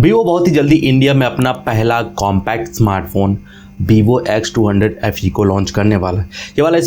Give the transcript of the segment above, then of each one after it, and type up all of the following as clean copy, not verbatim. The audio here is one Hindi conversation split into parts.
वीवो बहुत ही जल्दी इंडिया में अपना पहला compact smartphone Vivo X200 FE को लॉन्च करने वाला है। ये वाला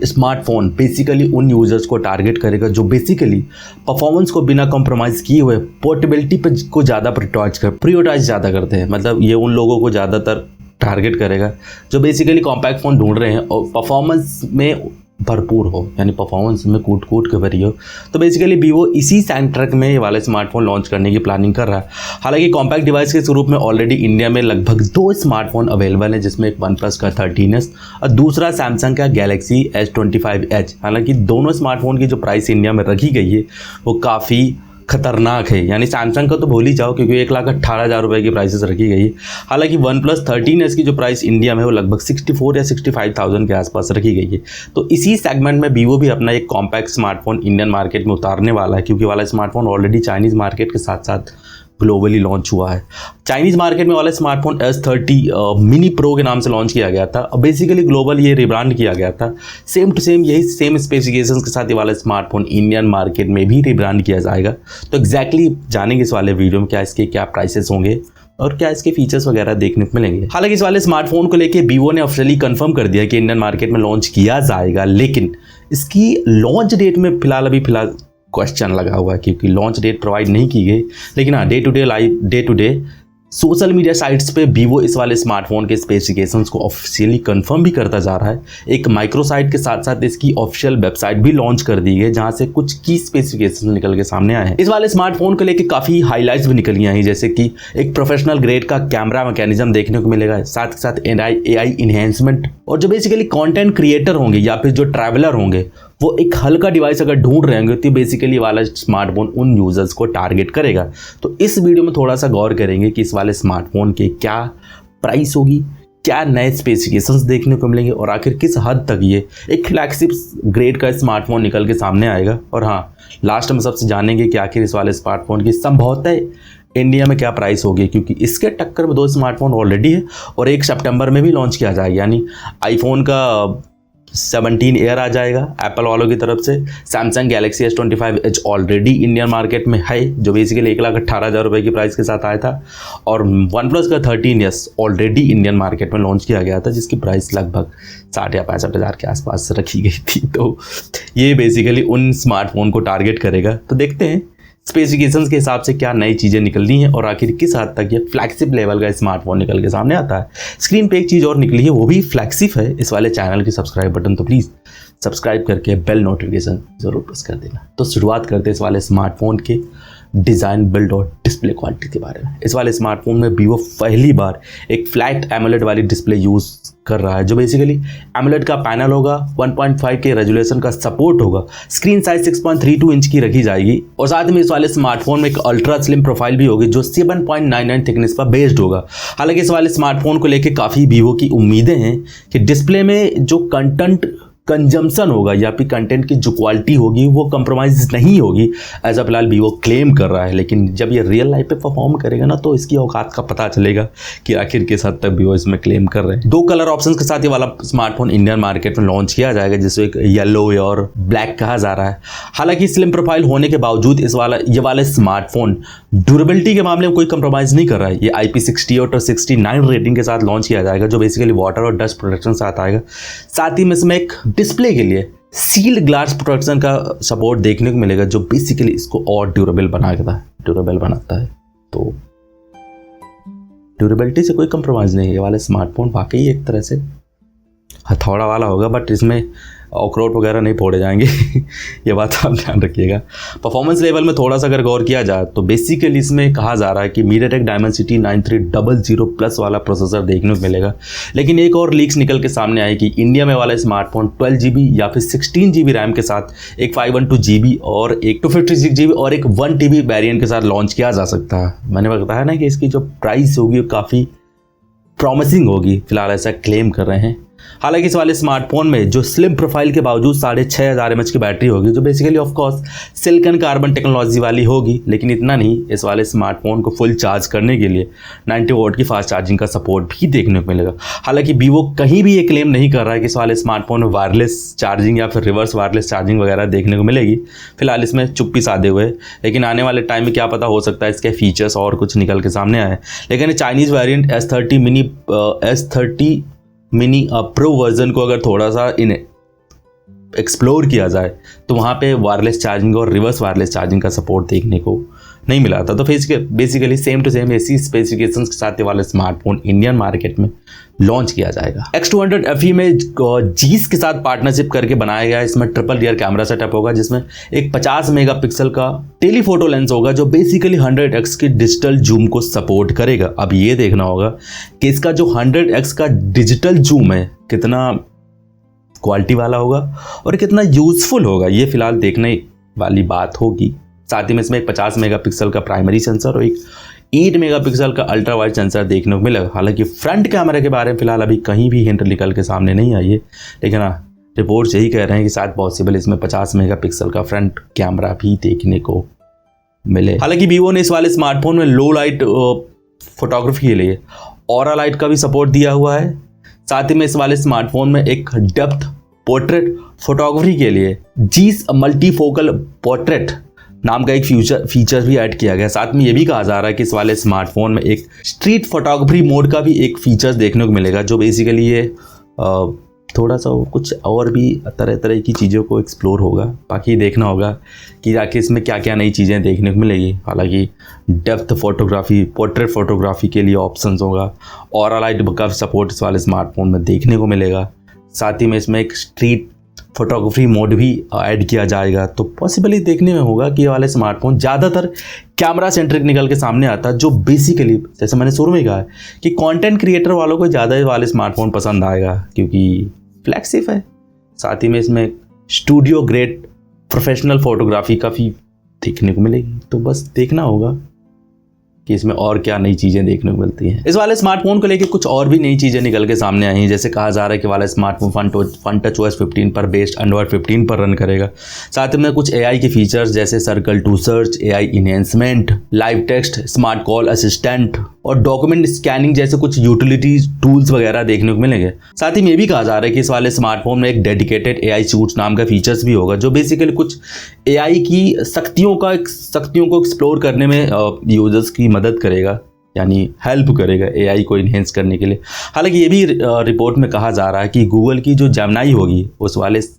स्मार्टफोन बेसिकली उन यूज़र्स को टारगेट करेगा जो बेसिकली परफॉर्मेंस को बिना कॉम्प्रोमाइज़ किए हुए पोर्टेबिलिटी पे को ज़्यादा प्रियोटाइज ज़्यादा करते हैं। मतलब ये उन लोगों को ज़्यादातर टारगेट करेगा जो बेसिकली कॉम्पैक्ट फ़ोन ढूंढ रहे हैं और परफॉर्मेंस में भरपूर हो, यानी परफॉर्मेंस में कूट के भरी हो। तो बेसिकली वीवो इसी सेंटर में ये वाला स्मार्टफोन लॉन्च करने की प्लानिंग कर रहा है। हालांकि कॉम्पैक्ट डिवाइस के स्वरूप में ऑलरेडी इंडिया में लगभग 2 स्मार्टफोन अवेलेबल है, जिसमें एक OnePlus का 13S और दूसरा सैमसंग का Galaxy S25 हालांकि दोनों स्मार्टफोन की जो प्राइस इंडिया में रखी गई है वो काफ़ी खतरनाक है। यानी सैमसंग का तो भूल ही जाओ क्योंकि 1,18,000 रुपये की प्राइसेस रखी गई है। हालांकि OnePlus 13S की जो प्राइस इंडिया में वो लगभग 64 या 65,000 के आसपास रखी गई है। तो इसी सेगमेंट में वीवो भी अपना एक कॉम्पैक्ट स्मार्टफोन इंडियन मार्केट में उतारने वाला है, क्योंकि वाला स्मार्टफोन ऑलरेडी चाइनीज़ मार्केट के साथ साथ ग्लोबली लॉन्च हुआ है। चाइनीज़ मार्केट में वाला स्मार्टफोन S30 मिनी प्रो के नाम से लॉन्च किया गया था और बेसिकली ग्लोबल ये रिब्रांड किया गया था। सेम टू सेम यही सेम स्पेसिफिकेशंस के साथ ये वाला स्मार्टफोन इंडियन मार्केट में भी रिब्रांड किया जाएगा। तो एग्जैक्टली जानेंगे इस वाले वीडियो में क्या प्राइसेस होंगे और क्या इसके फीचर्स वगैरह देखने को मिलेंगे। हालांकि इस वाले स्मार्टफोन को लेके वीवो ने ऑफिशियली कंफर्म कर दिया कि इंडियन मार्केट में लॉन्च किया जाएगा, लेकिन इसकी लॉन्च डेट में फिलहाल क्वेश्चन लगा हुआ है क्योंकि लॉन्च डेट प्रोवाइड नहीं की गई। लेकिन हाँ, day to day social media sites पे वीवो इस वाले स्मार्टफोन के स्पेसिफिकेशंस को ऑफिशियली कंफर्म भी करता जा रहा है। एक माइक्रो साइट के साथ साथ इसकी ऑफिशियल वेबसाइट भी लॉन्च कर दी है, जहां से कुछ की स्पेसिफिकेशंस निकल के सामने आए हैं। इस वाले स्मार्टफोन को लेकर काफ़ी हाईलाइट्स भी निकल आई हैं, जैसे कि एक प्रोफेशनल ग्रेड का कैमरा मैकेनिज्म देखने को मिलेगा, साथ ही साथ AI इन्हेंसमेंट, और जो बेसिकली कॉन्टेंट क्रिएटर होंगे या फिर जो ट्रैवलर होंगे वो एक हल्का डिवाइस अगर ढूंढ रहे होंगे तो बेसिकली वाला स्मार्टफोन उन यूजर्स को टारगेट करेगा। तो इस वीडियो में थोड़ा सा गौर करेंगे कि इस वाले स्मार्टफोन के क्या प्राइस होगी, क्या नए स्पेसिफिकेशंस देखने को मिलेंगे और आखिर किस हद तक ये एक फ्लैगशिप ग्रेड का स्मार्टफोन निकल के सामने आएगा। और हाँ, लास्ट में सबसे जानेंगे कि आखिर इस वाले स्मार्टफोन की संभवतः इंडिया में क्या प्राइस होगी, क्योंकि इसके टक्कर में 2 स्मार्टफोन ऑलरेडी है और 1 सितंबर में भी लॉन्च किया जाएगा। यानी आईफोन का 17 एयर आ जाएगा एप्पल वालों की तरफ से। Samsung Galaxy S25 already Indian market में है, जो बेसिकली 1,18,000 रुपये की प्राइस के साथ आया था। और OnePlus का 13S ऑलरेडी इंडियन मार्केट में लॉन्च किया गया था, जिसकी प्राइस लगभग 60 या 65,000 के आसपास रखी गई थी। तो ये बेसिकली उन स्मार्टफोन को टारगेट करेगा। तो देखते हैं स्पेसिफिकेशंस के हिसाब से क्या नई चीज़ें निकलनी है और आखिर किस हद तक ये फ्लैगशिप लेवल का स्मार्टफोन निकल के सामने आता है। स्क्रीन पे एक चीज़ और निकली है, वो भी फ्लैगशिप है। इस वाले चैनल की सब्सक्राइब बटन तो प्लीज़ सब्सक्राइब करके बेल नोटिफिकेशन ज़रूर प्रेस कर देना। तो शुरुआत करते हैं इस वाले स्मार्टफोन के डिज़ाइन, बिल्ड और डिस्प्ले क्वालिटी के बारे में। इस वाले स्मार्टफोन में वीवो पहली बार एक फ्लैट एमोलेड वाली डिस्प्ले यूज़ कर रहा है, जो बेसिकली एमोलेड का पैनल होगा, 1.5 के रेजोल्यूशन का सपोर्ट होगा, स्क्रीन साइज 6.32 इंच की रखी जाएगी और साथ में इस वाले स्मार्टफोन में एक अल्ट्रा स्लिम प्रोफाइल भी होगी जो 7.99 थिकनेस पर बेस्ड होगा। हालांकि इस वाले स्मार्टफोन को लेकर काफ़ी वीवो की उम्मीदें हैं कि डिस्प्ले में जो कंटेंट कंजम्पशन होगा या फिर कंटेंट की जो क्वालिटी होगी वो कंप्रोमाइज नहीं होगी, ऐसा फिलहाल वीवो क्लेम कर रहा है। लेकिन जब ये रियल लाइफ पे परफॉर्म करेगा ना, तो इसकी औकात का पता चलेगा कि आखिर किस हद तक वीवो इसमें क्लेम कर रहे हैं। 2 कलर ऑप्शंस के साथ ये वाला स्मार्टफोन इंडियन मार्केट में लॉन्च किया जाएगा, जिसको एक येलो और ब्लैक कहा जा रहा है। हालांकि स्लिम प्रोफाइल होने के बावजूद ये वाला स्मार्टफोन ड्यूरेबिलिटी के मामले में कोई कंप्रोमाइज़ नहीं कर रहा है। ये IP68 और 69 रेटिंग के साथ लॉन्च किया जाएगा, जो बेसिकली वाटर और डस्ट प्रोटेक्शन के साथ आएगा। साथ ही में इसमें एक डिस्प्ले के लिए सील्ड ग्लास प्रोटेक्शन का सपोर्ट देखने को मिलेगा, जो बेसिकली इसको और ड्यूरेबल बनाता है। तो ड्यूरेबिलिटी से कोई कंप्रोमाइज़ नहीं है। ये वाला स्मार्टफोन वाकई एक तरह से हथौड़ा वाला होगा, बट इसमें अखरोट वगैरह नहीं फोड़े जाएंगे ये बात आप ध्यान रखिएगा। परफॉर्मेंस लेवल में थोड़ा सा अगर गौर किया जाए तो बेसिकली इसमें कहा जा रहा है कि MediaTek Dimensity 9300 प्लस वाला प्रोसेसर देखने को मिलेगा। लेकिन एक और लीक्स निकल के सामने आई कि इंडिया में वाला स्मार्टफोन 12 GB या फिर 16 GB रैम के साथ एक 512 GB और एक 256 GB और एक 1 TB वेरिएंट के साथ लॉन्च किया जा सकता है। मैंने बताया ना कि इसकी जो प्राइस होगी वो काफ़ी प्रॉमिसिंग होगी, फिलहाल ऐसा क्लेम कर रहे हैं। हालांकि इस वाले स्मार्टफोन में जो स्लिम प्रोफाइल के बावजूद 6500 mAh की बैटरी होगी, जो basically of course silicon carbon technology वाली होगी, लेकिन इतना नहीं, इस वाले स्मार्टफोन को फुल चार्ज करने के लिए 90 वोल्ट की फास्ट चार्जिंग का सपोर्ट भी देखने को मिलेगा। हालांकि वीवो कहीं भी ये क्लेम नहीं कर रहा है कि इस वाले स्मार्टफोन में वायरलेस चार्जिंग या फिर रिवर्स वायरलेस चार्जिंग वगैरह देखने को मिलेगी। फिलहाल इसमें चुप्पी साधे हुए, लेकिन आने वाले टाइम में क्या पता, हो सकता है इसके फीचर्स और कुछ निकल के सामने आए। लेकिन Chinese variant S30 mini pro version को अगर थोड़ा सा एक्सप्लोर किया जाए तो वहाँ पे वायरलेस चार्जिंग और रिवर्स वायरलेस चार्जिंग का सपोर्ट देखने को नहीं मिला था। तो बेसिकली सेम टू सेम ऐसी स्पेसिफिकेशंस के साथ ये वाला स्मार्टफोन इंडियन मार्केट में लॉन्च किया जाएगा। X200 FE में जीस के साथ पार्टनरशिप करके बनाया गया। इसमें ट्रिपल रियर कैमरा सेटअप होगा, जिसमें एक 50 मेगापिक्सल का टेलीफोटो लेंस होगा, जो बेसिकली 100x की डिजिटल जूम को सपोर्ट करेगा। अब ये देखना होगा कि इसका जो 100x का डिजिटल जूम है कितना क्वालिटी वाला होगा और कितना यूजफुल होगा, ये फिलहाल देखने वाली बात होगी। साथ ही में इसमें एक 50 मेगापिक्सल का प्राइमरी सेंसर और एक 8 मेगापिक्सल का अल्ट्रा वाइड सेंसर देखने को मिलेगा। हालांकि फ्रंट कैमरे के बारे में फिलहाल अभी कहीं भी हिंट निकल के सामने नहीं आई है, लेकिन हाँ, रिपोर्ट्स यही कह रहे हैं कि शायद पॉसिबल इसमें 50 मेगापिक्सल का फ्रंट कैमरा भी देखने को मिले। हालांकि वीवो ने इस वाले स्मार्टफोन में लो लाइट फोटोग्राफी के लिए ऑरा लाइट का भी सपोर्ट दिया हुआ है। साथ ही में इस वाले स्मार्टफोन में एक डेप्थ पोर्ट्रेट फोटोग्राफी के लिए जीस मल्टीफोकल पोर्ट्रेट नाम का एक फीचर भी ऐड किया गया। साथ में ये भी कहा जा रहा है कि इस वाले स्मार्टफोन में एक स्ट्रीट फोटोग्राफी मोड का भी एक फीचर देखने को मिलेगा, जो बेसिकली ये थोड़ा सा कुछ और भी तरह तरह की चीज़ों को एक्सप्लोर होगा। बाकी देखना होगा कि आखिर इसमें क्या क्या नई चीज़ें देखने को मिलेगी। हालांकि डेप्थ फोटोग्राफी, पोर्ट्रेट फोटोग्राफी के लिए ऑप्शंस होगा, ऑरा लाइट का सपोर्ट इस वाले स्मार्टफोन में देखने को मिलेगा। साथ ही में इसमें एक स्ट्रीट फोटोग्राफी मोड भी ऐड किया जाएगा। तो पॉसिबली देखने में होगा कि ये वाले स्मार्टफोन ज़्यादातर कैमरा सेंट्रिक निकल के सामने आता है, जो बेसिकली जैसे मैंने शुरू में कहा है कि कंटेंट क्रिएटर वालों को ज़्यादा ये वाले स्मार्टफोन पसंद आएगा, क्योंकि फ्लैगशिप है। साथ ही में इसमें स्टूडियो ग्रेड प्रोफेशनल फोटोग्राफी काफ़ी देखने को मिलेगी। तो बस देखना होगा कि इसमें और क्या नई चीज़ें देखने को मिलती हैं। इस वाले स्मार्टफोन को लेके कुछ और भी नई चीज़ें निकल के सामने आई हैं। जैसे कहा जा रहा है कि वाला स्मार्टफोन FunTouch OS 15 पर बेस्ड Android 15 पर रन करेगा। साथ में कुछ AI के फीचर्स जैसे circle to search, AI enhancement, live text, smart call assistant और डॉक्यूमेंट स्कैनिंग जैसे कुछ यूटिलिटी टूल्स वगैरह देखने को मिलेंगे। साथ ही में ये भी कहा जा रहा है कि इस वाले स्मार्टफोन में एक डेडिकेटेड AI सूट्स नाम का फीचर्स भी होगा, जो बेसिकली कुछ AI की शक्तियों को एक्सप्लोर करने में यूजर्स की मदद करेगा, यानी हेल्प करेगा AI को इन्हेंस करने के लिए। हालांकि ये भी रिपोर्ट में कहा जा रहा है कि गूगल की जो जेमिनी होगी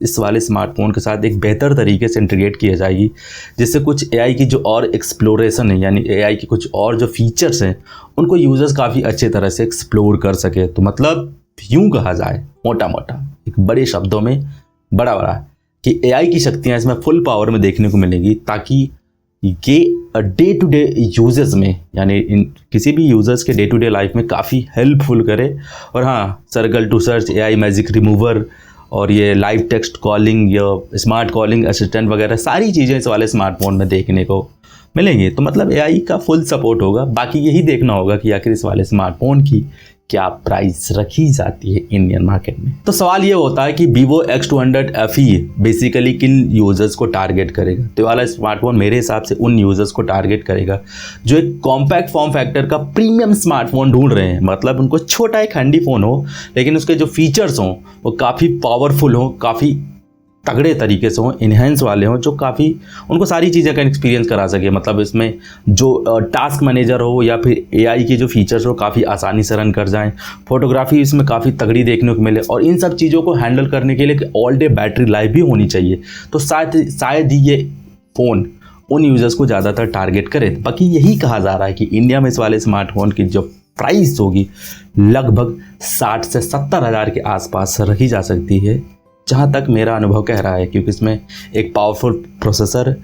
इस वाले स्मार्टफोन के साथ एक बेहतर तरीके से इंटीग्रेट किया जाएगी, जिससे कुछ AI की जो और एक्सप्लोरेशन है, यानी AI की कुछ और जो फीचर्स हैं, उनको यूजर्स काफ़ी अच्छे तरह से एक्सप्लोर कर सके। तो मतलब यूँ कहा जाए मोटा मोटा, एक बड़े शब्दों में बड़ा कि AI की शक्तियाँ इसमें फुल पावर में देखने को मिलेंगी, ताकि ये डे टू डे यूजर्स में, यानी किसी भी यूजर्स के डे टू डे लाइफ में काफ़ी हेल्पफुल करे। और हाँ, circle to search, AI magic remover और ये लाइव टेक्स्ट कॉलिंग या स्मार्ट कॉलिंग असिस्टेंट वगैरह सारी चीज़ें इस वाले स्मार्टफोन में देखने को मिलेंगी। तो मतलब AI का फुल सपोर्ट होगा। बाकी यही देखना होगा कि आखिर इस वाले स्मार्टफोन की क्या प्राइस रखी जाती है इंडियन मार्केट में। तो सवाल ये होता है कि Vivo X200 FE बेसिकली किन यूजर्स को टारगेट करेगा। तो वाला स्मार्टफोन मेरे हिसाब से उन यूजर्स को टारगेट करेगा जो एक कॉम्पैक्ट फॉर्म फैक्टर का प्रीमियम स्मार्टफोन ढूंढ रहे हैं। मतलब उनको छोटा एक हैंडी फ़ोन हो, लेकिन उसके जो फीचर्स हों वो काफ़ी पावरफुल हों, काफ़ी तगड़े तरीके से हों, इन्हेंस वाले हों, जो काफ़ी उनको सारी चीज़ें का एक्सपीरियंस करा सके। मतलब इसमें जो टास्क मैनेजर हो या फिर AI के जो फीचर्स हो काफ़ी आसानी से रन कर जाएं, फोटोग्राफी इसमें काफ़ी तगड़ी देखने को मिले, और इन सब चीज़ों को हैंडल करने के लिए ऑल डे बैटरी लाइफ भी होनी चाहिए। तो शायद ही ये फ़ोन उन यूज़र्स को ज़्यादातर टारगेट करे। बाकी यही कहा जा रहा है कि इंडिया में इस वाले स्मार्टफोन की जो प्राइस होगी लगभग 60 से 70 हज़ार के आसपास रखी जा सकती है, जहाँ तक मेरा अनुभव कह रहा है। क्योंकि इसमें एक powerful processor,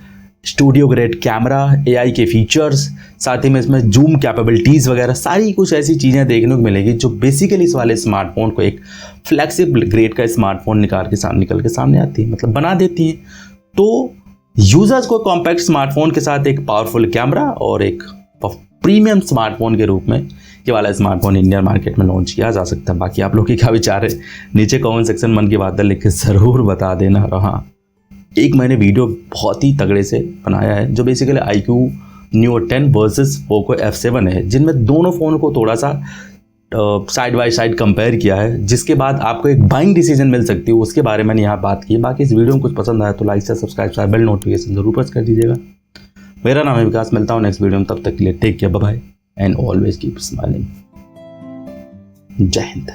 studio grade camera, AI के फीचर्स, साथ ही में इसमें जूम कैपेबिलिटीज़ वगैरह सारी कुछ ऐसी चीज़ें देखने को मिलेगी जो बेसिकली इस वाले स्मार्टफोन को एक फ्लैगशिप ग्रेड का स्मार्टफोन निकल के सामने आती है, मतलब बना देती है। तो यूज़र्स को कॉम्पैक्ट स्मार्टफोन के साथ एक पावरफुल कैमरा और एक प्रीमियम स्मार्टफोन के रूप में ये वाला स्मार्टफोन इंडियन मार्केट में लॉन्च किया जा सकता है। बाकी आप लोग की क्या विचार है नीचे कमेंट सेक्शन मन की बातें लिख के ज़रूर बता देना। और हाँ, एक मैंने वीडियो बहुत ही तगड़े से बनाया है जो basically iQOO Neo 10 versus Poco F7 है, जिनमें दोनों फ़ोन को थोड़ा सा साइड बाय साइड कंपेयर किया है, जिसके बाद आपको एक बाइंग डिसीजन मिल सकती है, उसके बारे में यहाँ बात की है। बाकी इस वीडियो में कुछ पसंद आया तो लाइक से सब्सक्राइब बेल नोटिफिकेशन जरूर प्रेस कर दीजिएगा। मेरा नाम है विकास, मिलता हूँ नेक्स्ट वीडियो में, तब तक के लिए take care, bye bye and always keep smiling. Jai Hind.